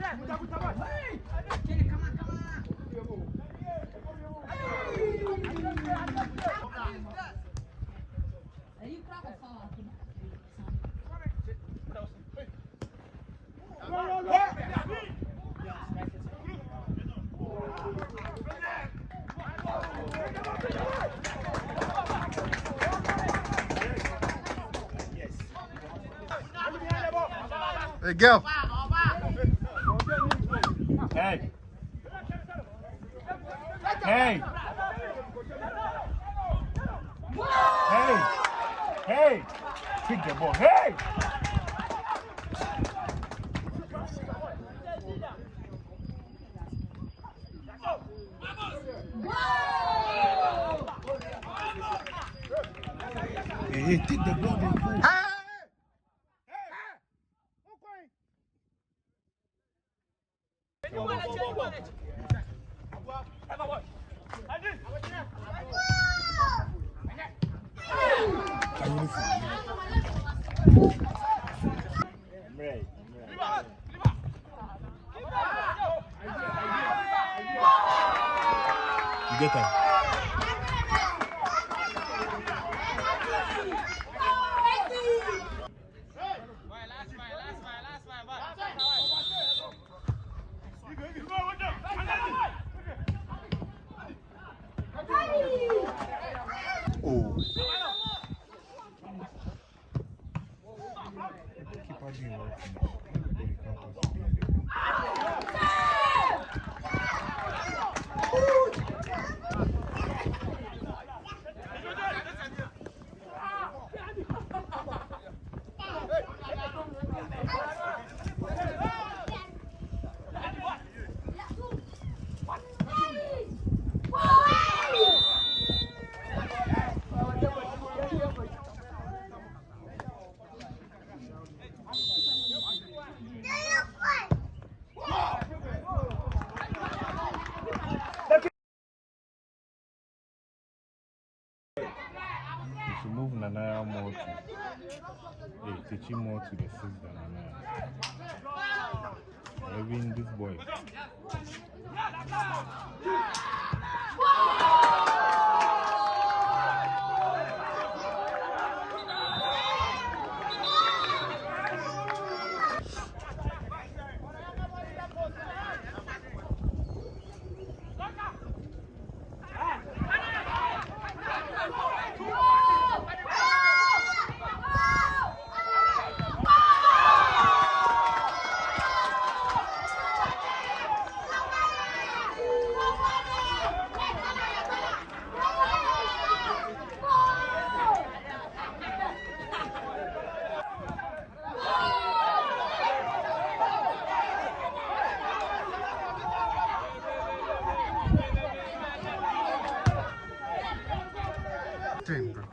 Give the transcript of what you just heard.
Hey, go. Hey. Hey. Hey. Hey. Pick the ball. Hey. Hey, take the ball. Hey! You get her. Oh. Keeper didn't work finish. Everybody can't possibly in the room. You should move Nanaya more to teach him more to the six than Nanaya. Or even this boy. Damn, bro.